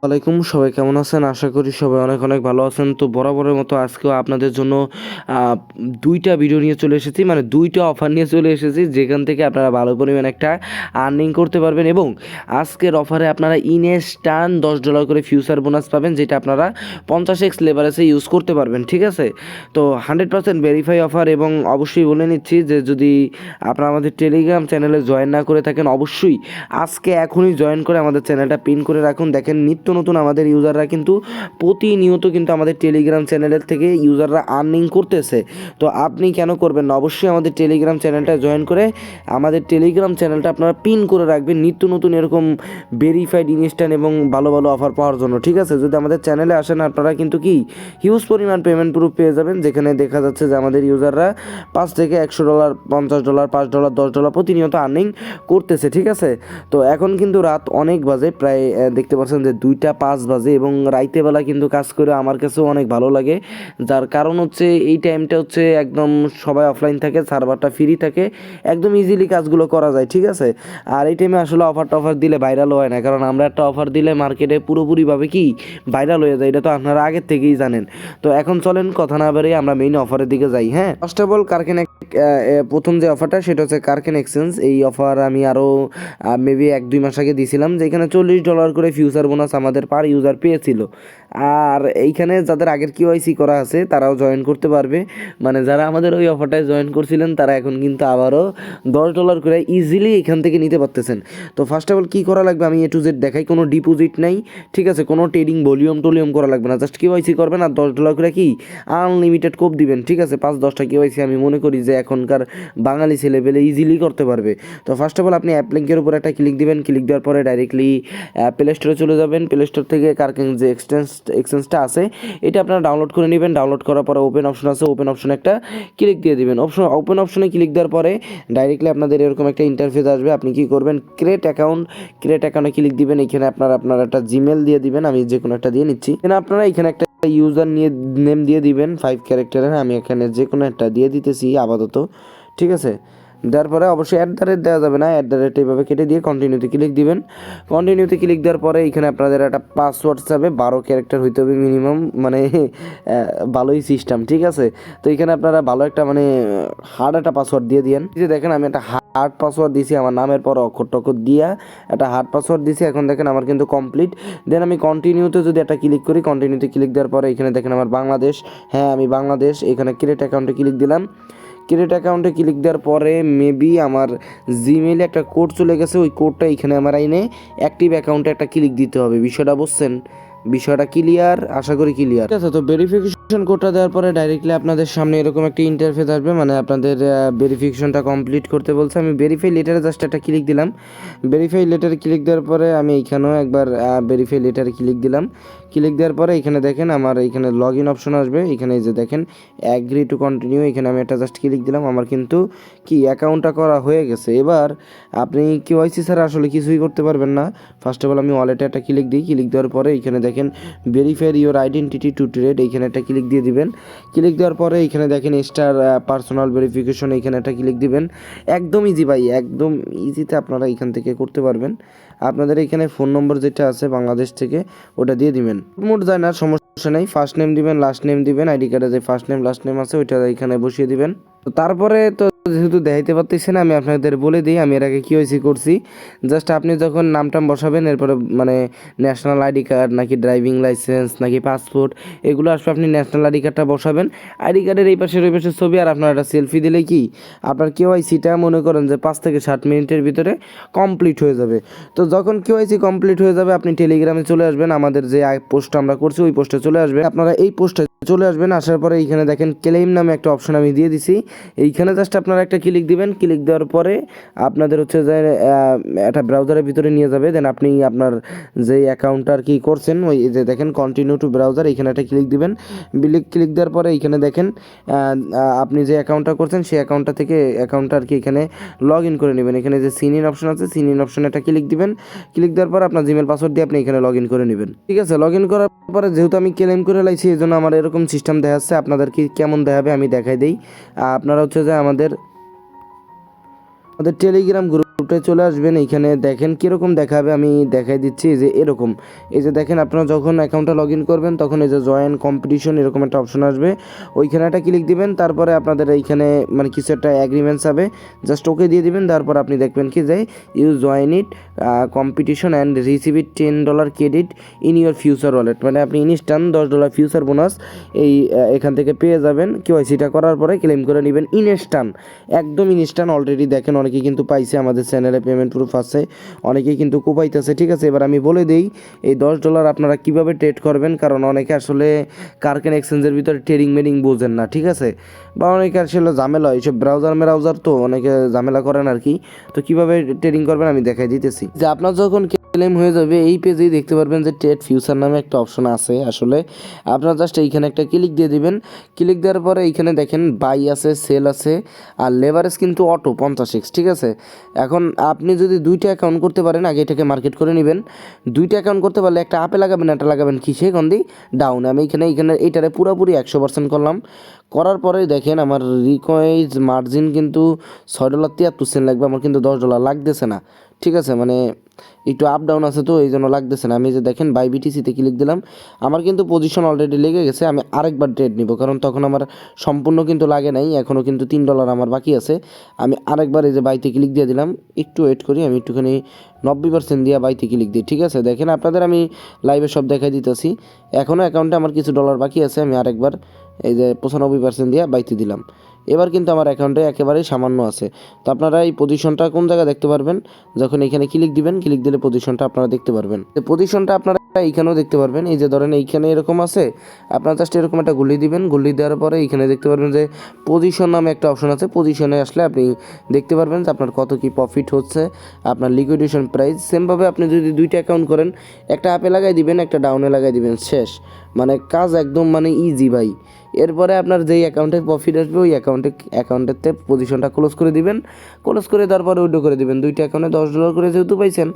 ওয়ালাইকুম, সবাই কেমন আছেন? আশা করি সবাই অনেক অনেক ভালো আছেন। তো বরাবরের মতো আজকেও আপনাদের জন্য আহ, দুইটা ভিডিও নিয়ে চলে এসেছি, মানে দুইটা অফার নিয়ে চলে এসেছি, যেখান থেকে আপনারা ভালো পরিমাণ একটা আর্নিং করতে পারবেন। এবং আজকের অফারে আপনারা ইনস্টান $10 করে ফিউচার বোনাস পাবেন, যেটা আপনারা 50x লেভারেজে ইউজ করতে পারবেন। ঠিক আছে, তো 100% ভেরিফাই অফার। এবং অবশ্যই বলে নিচ্ছি যে যদি আপনারা আমাদের টেলিগ্রাম চ্যানেলে জয়েন না করে থাকেন, অবশ্যই আজকে এখনই জয়েন করে আমাদের চ্যানেলটা পিন করে রাখুন। দেখেন, নিত্য নতুন আমাদের ইউজাররা কিন্তু প্রতিনিয়ত কিন্তু আমাদের টেলিগ্রাম চ্যানেলের থেকে ইউজাররা আর্নিং করতেছে। তো আপনি কেন করবেন না? অবশ্যই আমাদের টেলিগ্রাম চ্যানেলটা জয়েন করে আমাদের টেলিগ্রাম চ্যানেলটা আপনারা পিন করে রাখবেন নিত্য নতুন এরকম ভেরিফাইড ইনস্ট্যান্ট এবং ভালো ভালো অফার পাওয়ার জন্য। ঠিক আছে, যদি আমাদের চ্যানেলে আসেন আপনারা কিন্তু কি হিউজ পরিমাণ পেমেন্ট প্রুফ পেয়ে যাবেন, যেখানে দেখা যাচ্ছে যে আমাদের ইউজাররা $5 থেকে $100, $50, $5, $10 প্রতিনিয়ত আর্নিং করতেছে। ঠিক আছে, তো এখন কিন্তু রাত অনেক বাজে, প্রায় দেখতে পাচ্ছেন যে 2টা 5 বাজে, এবং রাইতেবেলা কিন্তু কাজ করে আমার কাছেও অনেক ভালো লাগে। যার কারণ হচ্ছে এই টাইমটা হচ্ছে একদম সবাই অফলাইন থাকে, সার্ভারটা ফ্রি থাকে, একদম ইজিলি কাজগুলো করা যায়। ঠিক আছে, আর এই টাইমে আসলে অফার দিলে ভাইরাল হয় না, কারণ আমরা একটা অফার দিলে মার্কেটে পুরোপুরিভাবে কি ভাইরাল হয়ে যায়, এটা তো আপনারা আগের থেকেই জানেন। তো এখন চলেন কথা না বেরিয়ে আমরা মেইন অফারের দিকে যাই। হ্যাঁ, ফার্স্ট অফ অল কার্কেন প্রথম যে অফারটা সেটা হচ্ছে কার্কেন এক্সচেঞ্জ। এই অফার আমি আরও মেবি 1-2 মাস আগে দিয়েছিলাম, যেখানে $40 করে ফিউচার বোনাস আমাদের পার ইউজার পেয়েছিল। আর এইখানে যাদের আগের কিওয়াইসি করা আছে তারাও জয়েন করতে পারবে, মানে যারা আমাদের ওই অফারটায় জয়েন করছিলেন তারা এখন কিন্তু আবারও $10 করে ইজিলি এখান থেকে নিতে পারতেছেন। তো ফার্স্ট অফ অল কী করা লাগবে আমি A to Z দেখাই। কোনো ডিপোজিট নাই, ঠিক আছে, কোনো ট্রেডিং ভলিউম করা লাগবে না, জাস্ট কিওয়াইসি করবেন আর $10 করে কি আনলিমিটেড কোপ দিবেন। ঠিক আছে, 5-10টা কিওয়াইসি আমি মনে করি যে এখনকার বাঙালি ছেলেপেলে ইজিলি করতে পারবে। তো ফার্স্ট অফ অল আপনি অ্যাপ লিঙ্কের উপর একটা ক্লিক দিবেন, ক্লিক দেওয়ার পরে ডাইরেক্টলি প্লে স্টোরে চলে যাবেন। প্লে স্টোর থেকে কার্কেন যে এক্সচেঞ্জটা আছে এটা আপনারা ডাউনলোড করে নেবেন। ডাউনলোড করার পরে ওপেন অপশন আছে, ওপেন অপশনে একটা ক্লিক দিয়ে দিবেন। ওপেন অপশনে ক্লিক দেওয়ার পরে ডাইরেক্টলি আপনাদের এরকম একটা ইন্টারফেস আসবে। আপনি কি করবেন, ক্রিয়েট অ্যাকাউন্টে ক্লিক দিবেন। এখানে আপনার একটা জিমেল দিয়ে দিবেন, আমি যে কোনো একটা দিয়ে নিচ্ছি। এখানে আপনারা এখানে একটা ইউজার নেম দিয়ে দিবেন 5 ক্যারেক্টারের। আমি এখানে যে কোনো একটা দিয়ে দিতেছি আপাতত। ঠিক আছে, দেওয়ার পরে অবশ্যই দেওয়া যাবে না, এইভাবে কেটে দিয়ে কন্টিনিউতে ক্লিক দিবেন। কন্টিনিউতে ক্লিক দেওয়ার পরে এখানে আপনাদের একটা পাসওয়ার্ড চাবে, 12 ক্যারেক্টার হইতে হবে মিনিমাম, মানে ভালোই সিস্টেম। ঠিক আছে, তো এখানে আপনারা ভালো একটা মানে হার্ড একটা পাসওয়ার্ড দিয়ে দিয়েন। যে দেখেন আমি একটা হার্ড পাসওয়ার্ড দিয়েছি, আমার নামের পর অক্ষর দিয়া একটা হার্ড পাসওয়ার্ড দিয়েছি। এখন দেখেন আমার কিন্তু কমপ্লিট। দেন আমি কন্টিনিউতে যদি একটা ক্লিক করি, কন্টিনিউতে ক্লিক দেওয়ার পরে এখানে দেখেন আমার বাংলাদেশ, হ্যাঁ আমি বাংলাদেশ। এখানে ক্রিয়েট অ্যাকাউন্টে ক্লিক দিলাম। ক্রিয়েট অ্যাকাউন্টে ক্লিক দেওয়ার পরে মেবি আমার জিমেইলে একটা কোড চলে গেছে, ওই কোডটা এখানে আমার আইনে অ্যাক্টিভ অ্যাকাউন্টে একটা ক্লিক দিতে হবে। বিষয়টা বুঝছেন? বিষয়টা ক্লিয়ার? আশা করি ক্লিয়ার। ঠিক আছে, তো ভেরিফিকেশন কোডটা দেওয়ার পরে ডাইরেক্টলি আপনাদের সামনে এরকম একটা ইন্টারফেস আসবে, মানে আপনাদের ভেরিফিকেশনটা কমপ্লিট করতে বলছে। আমি ভেরিফাই লেটারে জাস্ট একটা ক্লিক দিলাম। ভেরিফাই লেটারে ক্লিক দেওয়ার পরে আমি এইখানেও একবার ভেরিফাই লেটারে ক্লিক দিলাম। ক্লিক দেওয়ার পরে এখানে দেখেন আমার এইখানে লগ ইন অপশন আসবে। এখানে এই যে দেখেন অ্যাগ্রি টু কন্টিনিউ, এখানে আমি একটা জাস্ট ক্লিক দিলাম। আমার কিন্তু কি অ্যাকাউন্টটা করা হয়ে গেছে। এবার আপনি কেওয়াইসি ছাড়া আসলে কিছুই করতে পারবেন না। ফার্স্ট অফ অল আমি ওয়ালেটে একটা ক্লিক দিই। ক্লিক দেওয়ার পরে এখানে দেখেন verify your identity two trade, এইখানে একটা ক্লিক দিয়ে দিবেন। ক্লিক দেওয়ার পরে এখানে দেখেন স্টার পার্সোনাল ভেরিফিকেশন, এইখানে একটা ক্লিক দিবেন। একদম ইজি ভাই, একদম ইজিতে আপনারা এখান থেকে করতে পারবেন। আপনাদের এখানে ফোন নম্বর যেটা আছে বাংলাদেশ থেকে ওটা দিয়ে দিবেন। মোট যায় না, সমস্যা নেই। ফার্স্ট নেম দিবেন, লাস্ট নেম দিবেন, আইডি কার্ডে যে ফার্স্ট নেম লাস্ট নেম আছে ওইটা এখানে বসিয়ে দিবেন। তো তারপরে তো যেহেতু দেখাইতে পারতেছি না, আমি আপনাদের বলে দিই আমি এর আগে কিওয়াইসি করছি। জাস্ট আপনি যখন নামটাম বসাবেন, এরপরে মানে ন্যাশনাল আইডি কার্ড নাকি ড্রাইভিং লাইসেন্স নাকি পাসপোর্ট এগুলো আসবে। আপনি ন্যাশনাল আইডি কার্ডটা বসাবেন, আইডি কার্ডের এই পাশের ওই পাশের ছবি, আর আপনার একটা সেলফি দিলেই কি আপনার কেওয়াইসিটা মনে করেন যে 5 থেকে 7 মিনিটের ভিতরে কমপ্লিট হয়ে যাবে। তো যখন কেওয়াইসি কমপ্লিট হয়ে যাবে আপনি টেলিগ্রামে চলে আসবেন, আমাদের যে পোস্ট আমরা করছি ওই পোস্টে চলে আসবেন। আপনারা এই পোস্টে চলে আসবেন, আসার পরে এইখানে দেখেন ক্লেম নামে একটা অপশন আমি দিয়ে দিছি। এইখানে জাস্ট আপনারা একটা ক্লিক দিবেন। ক্লিক দেওয়ার পরে আপনাদের হচ্ছে যে একটা ব্রাউজারের ভিতরে নিয়ে যাবে। দেন আপনি আপনার যে অ্যাকাউন্টটা আর কি করছেন ওই যে দেখেন কন্টিনিউ টু ব্রাউজার, এইখানে একটা ক্লিক দিবেন। ক্লিক দেওয়ার পরে এইখানে দেখেন আপনি যে অ্যাকাউন্টটা করছেন সেই অ্যাকাউন্টটা থেকে অ্যাকাউন্টটা আর কি এখানে লগ ইন করে নেবেন। এখানে যে সিন ইন অপশন আছে, সিন ইন অপশনে একটা ক্লিক দিবেন। ক্লিক দেওয়ার পর আপনার জিমেল পাসওয়ার্ড দিয়ে আপনি এখানে লগ ইন করে নেবেন। ঠিক আছে, লগ ইন করার পরে যেহেতু আমি ক্লেম করে লাইছি এই জন্য আমার এরকম সিস্টেম দেখাচ্ছে। আপনাদের কি কেমন দেখাবে আমি দেখাই দিই। আপনারা হচ্ছে যে আমাদের টেলিগ্রাম গ্রুপ উঠে চলে আসবেন। এইখানে দেখেন কীরকম দেখাবে, আমি দেখাই দিচ্ছি যে এরকম। এই যে দেখেন আপনারা যখন অ্যাকাউন্টটা লগ ইন করবেন তখন এই যে জয়েন কম্পিটিশন এরকম একটা অপশন আসবে, ওইখানে একটা ক্লিক দিবেন। তারপরে আপনাদের এইখানে মানে কিছু একটা অ্যাগ্রিমেন্টস হবে, জাস্ট ওকে দিয়ে দিবেন। তারপর আপনি দেখবেন কি যে you join it competition and receive it $10 credit in your future wallet, মানে আপনি ইনস্ট্যান্ট $10 ফিউচার বোনাস এই এখান থেকে পেয়ে যাবেন। কেওয়াইসিটা করার পরে ক্লেম করে নেবেন ইনস্ট্যান্ট, একদম ইনস্ট্যান্ট। অলরেডি দেখেন অনেকেই কিন্তু পাইছে, আমাদের চ্যানেলে পেমেন্ট প্রুফ আছে, অনেকেই কিন্তু কোপাইতেছে। ঠিক আছে, এবার আমি বলে দিই এই $10 আপনারা কীভাবে ট্রেড করবেন, কারণ অনেকে আসলে কার্কেন এক্সচেঞ্জের ভিতরে ট্রেডিং মেডিং বোঝেন না। ঠিক আছে, বা অনেকে আসলে ঝামেলা, এইসব ব্রাউজার তো অনেকে ঝামেলা করেন আর কি। তো কীভাবে ট্রেডিং করবেন আমি দেখাই দিতেছি। যে আপনার যখন ক্লেম হয়ে যাবে এই পেজেই দেখতে পারবেন যে ট্রেড ফিউচার নামে একটা অপশন আছে। আসলে আপনারা জাস্ট এইখানে একটা ক্লিক দিয়ে দিবেন। ক্লিক দেওয়ার পরে এইখানে দেখেন বাই আছে, সেল আছে, আর লেভারেজ কিন্তু অটো 50x। ঠিক আছে, এখন আপনি যদি দুইটা অ্যাকাউন্ট করতে পারেন, আগে এটাকে মার্কেট করে নেবেন। দুইটা অ্যাকাউন্ট করতে পারলে একটা আপে লাগাবেন, একটা লাগাবেন কিসে গন্দি ডাউন। আমি এইখানে এইটারে পুরোপুরি 100% করলাম। করার পরে দেখেন আমার রিকয়েজ মার্জিন কিন্তু $6.73 লাগবে, আমার কিন্তু $10 লাগতেছে না। ঠিক আছে, মানে একটু আপ ডাউন আছে তো এই জন্য লাগতেছে না। আমি যে দেখেন বাই বিটিসিতে ক্লিক দিলাম, আমার কিন্তু পজিশন অলরেডি লেগে গেছে। আমি আরেকবার ট্রেড নিব, কারণ তখন আমার সম্পূর্ণ কিন্তু লাগে নাই, এখনও কিন্তু $3 আমার বাকি আছে। আমি আরেকবার এই যে বাইতে ক্লিক দিয়ে দিলাম, একটু ওয়েট করি, আমি একটুখানি 90% দিয়ে বাইতে ক্লিক দিই। ঠিক আছে, দেখেন আপনাদের আমি লাইভে সব দেখাই দিতেছি। এখনও অ্যাকাউন্টে আমার কিছু ডলার বাকি আছে, আমি আরেকবার এই যে 95% দিয়ে বাইতে দিলাম। এবার কিন্তু আমার অ্যাকাউন্টে একেবারেই সামান্য আছে। তো আপনারা এই পজিশনটা কোন জায়গায় দেখতে পারবেন, যখন এখানে ক্লিক দিবেন, ক্লিক দিলে পজিশনটা আপনারা দেখতে পারবেন। এই পজিশনটা আপনারা এইখানেও দেখতে পারবেন। এই যে ধরেন এইখানে এরকম আছে, আপনারা জাস্ট এরকম একটা গুলি দিবেন। গুলি দেওয়ার পরে এইখানে দেখতে পারবেন যে পজিশন নামে একটা অপশন আছে। পজিশনে আসলে আপনি দেখতে পারবেন যে আপনার কত কি প্রফিট হচ্ছে, আপনার লিকুইডেশন প্রাইস। সেমভাবে আপনি যদি দুইটা অ্যাকাউন্ট করেন, একটা আপে লাগাই দিবেন, একটা ডাউনে লাগাই দিবেন, শেষ। মানে কাজ একদম মানে ইজি ভাই। এরপরে আপনার যেই অ্যাকাউন্টে প্রফিট আসবে ওই অ্যাকাউন্টেতে পজিশনটা ক্লোজ করে দিবেন। ক্লোজ করে দেওয়ার পরে উইথড্র করে দিবেন। দুইটা অ্যাকাউন্টে $10 করে যেহেতু পাইছেন,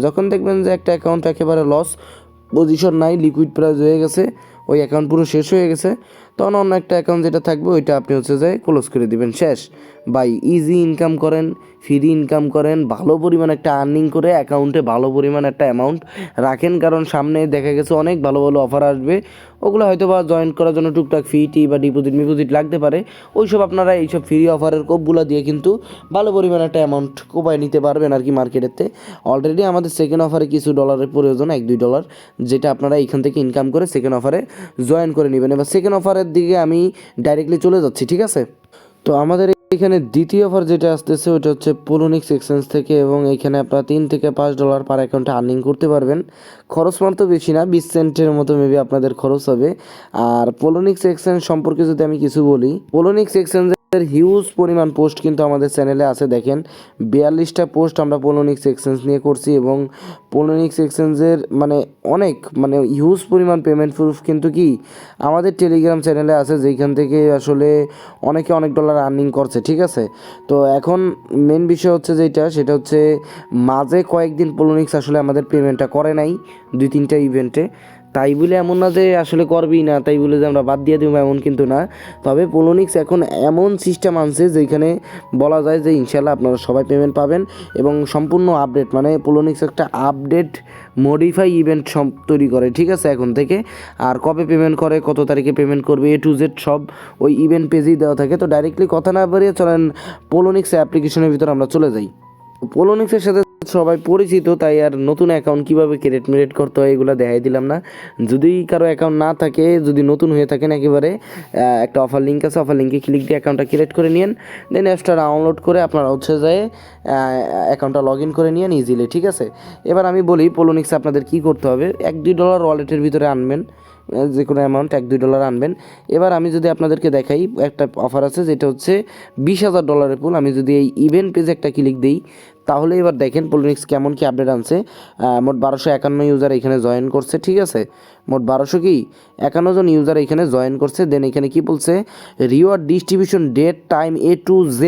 যখন দেখবেন যে একটা অ্যাকাউন্ট একেবারে লস, পজিশন নাই, লিকুইড প্রাইস হয়ে গেছে, ওই অ্যাকাউন্ট পুরো শেষ হয়ে গেছে, তখন অন্য একটা অ্যাকাউন্ট যেটা থাকবে ওইটা আপনি হচ্ছে যে ক্লোজ করে দিবেন, শেষ। বাই ইজি ইনকাম করেন, ফ্রি ইনকাম করেন, ভালো পরিমাণ একটা আর্নিং করে অ্যাকাউন্টে ভালো পরিমাণ একটা অ্যামাউন্ট রাখেন, কারণ সামনে দেখা গেছে অনেক ভালো ভালো অফার আসবে। ওগুলো হয়তো বা জয়েন করার জন্য টুকটাক ফি বা ডিপোজিট লাগতে পারে। ওইসব আপনারা এইসব ফ্রি অফারের কোপগুলো দিয়ে কিন্তু ভালো পরিমাণ একটা অ্যামাউন্ট কোপায় নিতে পারবেন আর কি মার্কেটেতে। অলরেডি আমাদের সেকেন্ড অফারে কিছু ডলারের প্রয়োজন, $1-2, যেটা আপনারা এইখান থেকে ইনকাম করে সেকেন্ড অফারে জয়েন করে নেবেন। এবার সেকেন্ড অফারের দিকে আমি ডাইরেক্টলি চলে যাচ্ছি। ঠিক আছে, তো আমাদের এখানে দ্বিতীয় অফার যেটা আসতেছে ওটা হচ্ছে পোলোনিক্স এক্সচেঞ্জ থেকে, এবং এখানে আপনারা $3 থেকে $5 পার অ্যাকাউন্টে আর্নিং করতে পারবেন। খরচ মাত্র বেশি না, 20 সেন্টের মতো মেবি আপনাদের খরচ হবে। আর পোলোনিক্স এক্সচেঞ্জ সম্পর্কে যদি আমি কিছু বলি, পোলোনিক্স এক্সচেঞ্জের হিউজ পরিমাণ পোস্ট কিন্তু আমাদের চ্যানেলে আছে। দেখেন 42টা পোস্ট আমরা পোলোনিক্স এক্সচেঞ্জ নিয়ে করছি, এবং পোলোনিক্স এক্সচেঞ্জের মানে অনেক মানে হিউজ পরিমাণ পেমেন্ট প্রুফ কিন্তু কি আমাদের টেলিগ্রাম চ্যানেলে আছে, যেখান থেকে আসলে অনেকে অনেক ডলার আর্নিং করছে। ঠিক আছে, তো এখন মেন বিষয় হচ্ছে সেটা হচ্ছে মাঝে কয়েকদিন পোলোনিক্স আসলে আমাদের পেমেন্টটা করে নাই 2-3টা ইভেন্টে। তাই বলে এমন না যে আসলে করবেই না, তাই বলে যে আমরা বাদ দিয়ে দেবো এমন কিন্তু না। তবে পোলোনিক্স এখন এমন সিস্টেম আনছে যেখানে বলা যায় যে ইনশাল্লাহ আপনারা সবাই পেমেন্ট পাবেন, এবং সম্পূর্ণ আপডেট, মানে পোলোনিক্স একটা আপডেট মডিফাই ইভেন্ট সব তৈরি করে। ঠিক আছে, এখন থেকে আর কবে পেমেন্ট করে, কত তারিখে পেমেন্ট করবে, A to Z সব ওই ইভেন্ট পেজেই দেওয়া থাকে। তো ডাইরেক্টলি কথা না বাড়িয়ে চলেন পোলোনিক্স অ্যাপ্লিকেশনের ভিতরে আমরা চলে যাই। পোলোনিক্সের সাথে সবাই পরিচিত, তাই আর নতুন অ্যাকাউন্ট কীভাবে ক্রিয়েট করতে হয় এগুলো দেখাই দিলাম না। যদি কারো অ্যাকাউন্ট না থাকে, যদি নতুন হয়ে থাকেন, একেবারে একটা অফার লিঙ্ক আছে, অফার লিঙ্কে ক্লিক দিয়ে অ্যাকাউন্টটা ক্রিয়েট করে নিন। দেন অ্যাপসটা ডাউনলোড করে আপনারা হচ্ছে যায় অ্যাকাউন্টটা লগ ইন করে নিন ইজিলি। ঠিক আছে, এবার আমি বলি পোলোনিক্সে আপনাদের কী করতে হবে। $1-2 ওয়ালেটের ভিতরে আনবেন, যে কোনো অ্যামাউন্ট $1-2 আনবেন। এবার আমি যদি আপনাদেরকে দেখাই, একটা অফার আছে যেটা হচ্ছে $20,000 পুল। আমি যদি এই ইভেন্ট পেজে একটা ক্লিক দিই, তাহলে এবার দেখেন পোলোনিক্স কেমন কি আপডেট আনছে। মোট 1251 ইউজার এখানে জয়েন করছে। ঠিক আছে, মোট 1251 জন ইউজার এখানে জয়েন করছে। দেন এখানে কি বলছে, reward distribution date time A to Z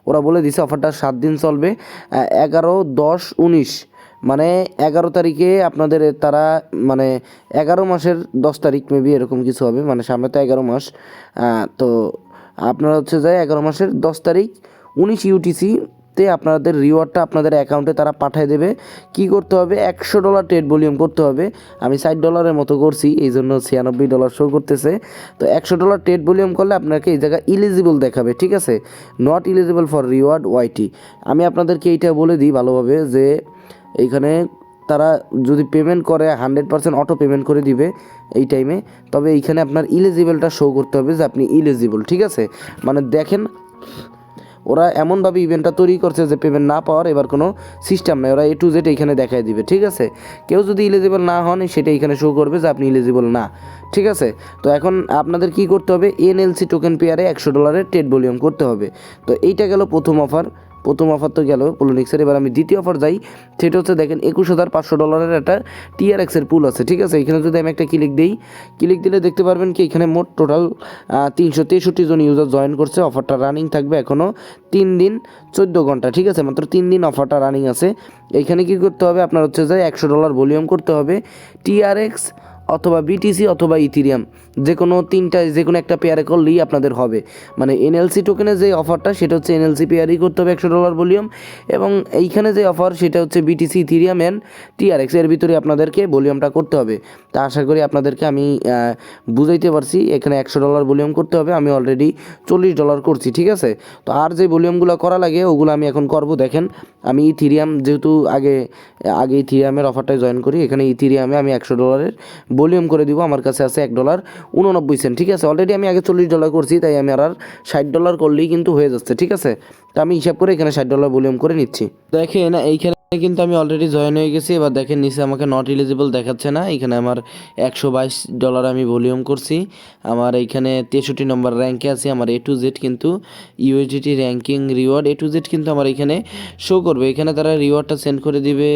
ওরা বলে দিছে অফারটা 7 দিন চলবে, 11-10-19, মানে 11 তারিখে আপনাদের তারা মানে 11 মাসের 10 তারিখ মেবি এরকম কিছু হবে, মানে সামনে তো 11 মাস। তো আপনারা হচ্ছে যায় 11 মাসের 10 তারিখ 19 UTC তে আপনাদের রিওয়ার্ডটা আপনাদের অ্যাকাউন্টে তারা পাঠিয়ে দেবে। কি করতে হবে, $100 ট্রেড ভলিউম করতে হবে। আমি $60 মতো করছি, এই জন্য $96 শো করতেছে। তো $100 ট্রেড ভলিউম করলে আপনাকে এই জায়গায় ইলিজিবল দেখাবে, ঠিক আছে, নট ইলিজিবল ফর রিওয়ার্ড ওয়াইটি। আমি আপনাদেরকে এইটা বলে দিই ভালোভাবে যে এইখানে তারা যদি পেমেন্ট করে 100% অটো পেমেন্ট করে দিবে এই টাইমে, তবে এইখানে আপনার ইলিজিবলটা শো করতে হবে যে আপনি ইলিজিবল, ঠিক আছে। মানে দেখেন ওরা এমনভাবে ইভেন্টটা তৈরি করছে যে পেমেন্ট না পাওয়ার এবার কোনো সিস্টেম নেই, ওরা A to Z এইখানে দেখায় দিবে, ঠিক আছে। কেউ যদি ইলিজিবল না হন সেটা এইখানে শো করবে যে আপনি ইলিজিবল না, ঠিক আছে। তো এখন আপনাদের কি করতে হবে, NLC টোকেন পেয়ারে $100 ট্রেড ভলিউম করতে হবে। তো এইটা গেল প্রথম অফার তো গেল পোলোনিক্সের। এবার আমি দ্বিতীয় অফার যাই, সেটা হচ্ছে দেখেন $21,500 একটা TRX-এর পুল আছে, ঠিক আছে। এখানে যদি আমি একটা ক্লিক দিলে দেখতে পারবেন কি এখানে মোট টোটাল 363 জন ইউজার জয়েন করছে। অফারটা রানিং থাকবে এখনও 3 দিন 14 ঘন্টা, ঠিক আছে, মাত্র 3 দিন অফারটা রানিং আছে। এইখানে কি করতে হবে, আপনার হচ্ছে যে $100 ভলিউম করতে হবে, TRX অথবা BTC অথবা ইথিরিয়াম, যে কোনো একটা পেয়ারে করলেই আপনাদের হবে। মানে NLC টোকেনের যে অফারটা সেটা হচ্ছে NLC পেয়ারই করতে হবে $100 ভলিউম, এবং এইখানে যে অফার সেটা হচ্ছে BTC, ইথিরিয়াম অ্যান্ড TRX এর ভিতরে আপনাদেরকে ভলিউমটা করতে হবে। তা আশা করি আপনাদেরকে আমি বুঝাইতে পারছি। এখানে $100 ভলিউম করতে হবে, আমি অলরেডি $40 করছি, ঠিক আছে। তো আর যে ভলিউমগুলো করা লাগে ওগুলো আমি এখন করব। দেখেন আমি ইথিরিয়াম যেহেতু আগে ইথিরিয়ামের অফারটায় জয়েন করি, এখানে ইথিরিয়ামে আমি $100 ভলিউম করে দিব। আমার কাছে আছে $1.89, ঠিক আছে। অলরেডি আমি আগে $40 করছি, তাই আমি আর $60 করলেই কিন্তু হয়ে যাচ্ছে, ঠিক আছে। তো আমি হিসাব করে এখানে $60 ভলিউম করে নিচ্ছি। দেখেন এইখানে কিন্তু আমি অলরেডি জয়েন হয়ে গেছি। এবার দেখেন নিচে আমাকে নট এলিজিবল দেখাচ্ছে না, এখানে আমার $122 আমি ভলিউম করছি। আমার এইখানে 63 নম্বর র্যাঙ্কে আছি। আমার A to Z কিন্তু USDT ranking reward A to Z কিন্তু আমার এখানে শো করবে। এখানে তারা রিওয়ার্ডটা সেন্ড করে দিবে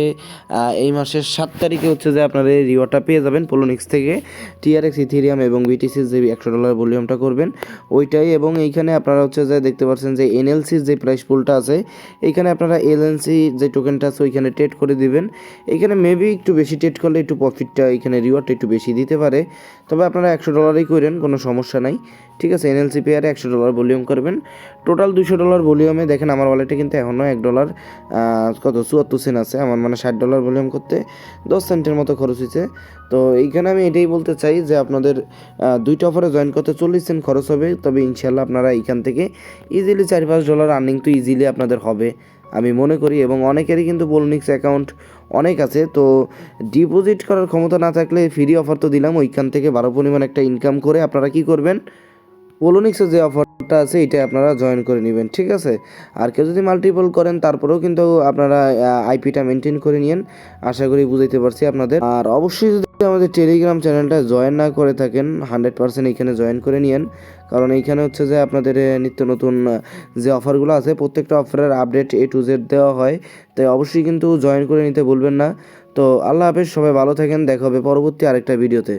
এই মাসের 7 তারিখে হচ্ছে যে আপনারা এই রিওয়ার্ডটা পেয়ে যাবেন পোলোনিক্স থেকে। TRX, ইথিরিয়াম এবং BTC যে $100 ভলিউমটা করবেন ওইটাই। এবং এইখানে আপনারা হচ্ছে যে দেখতে পাচ্ছেন যে NLC যে প্রাইস পুলটা আছে, এইখানে আপনারা LNC যে টোকেনটা আছে ওইখানে ট্রেড করে দিবেন। এখানে মেবি একটু বেশি ট্রেড করলে একটু প্রফিটটা এখানে রিওয়ার্ডটা একটু বেশি দিতে পারে, তবে আপনারা $100 করেন, কোনো সমস্যা নাই, ঠিক আছে। NLC পেয়ারে $100 ভলিউম করবেন, টোটাল $200 ভলিউমে। দেখেন আমার ওয়ালেটে কিন্তু এখনও $1 74 সেন্ট আছে। আমার মানে $60 ভলিউম করতে 10 সেন্টের মতো খরচ হয়েছে। তো এইখানে আমি এটাই বলতে চাই যে আপনাদের দুইটা অফারে জয়েন করতে 40 সেন্ট খরচ হবে, তবে ইনশাল্লাহ আপনারা এইখান থেকে ইজিলি $4-5 আর্নিং তো ইজিলি আপনাদের হবে আমি মনে করি। এবং অনেকেরই কিন্তু পোলোনিক্স অ্যাকাউন্ট অনেক আছে, তো ডিপোজিট করার ক্ষমতা না থাকলে ফ্রি অফার তো দিলাম, ওইখান থেকে ভালো পরিমাণ একটা ইনকাম করে আপনারা কি করবেন, পোলোনিক্সের যে অফারটা আছে এটা আপনারা জয়েন করে নেবেন, ঠিক আছে। আর কেউ যদি মাল্টিপল করেন তারপরেও কিন্তু আপনারা আইপিটা মেনটেন করে নিন, আশা করি বুঝাইতে পারছি আপনাদের। আর অবশ্যই যদি আমাদের টেলিগ্রাম চ্যানেলটা জয়েন না করে থাকেন 100% এইখানে জয়েন করে নিন, কারণ এইখানে হচ্ছে যে আপনাদের নিত্য নতুন যে অফারগুলো আছে প্রত্যেকটা অফারের আপডেট A to Z দেওয়া হয়, তাই অবশ্যই কিন্তু জয়েন করে নিতে ভুলবেন না। তো আল্লাহ হাফেজ, সবাই ভালো থাকেন, দেখা হবে পরবর্তী আরেকটা ভিডিওতে।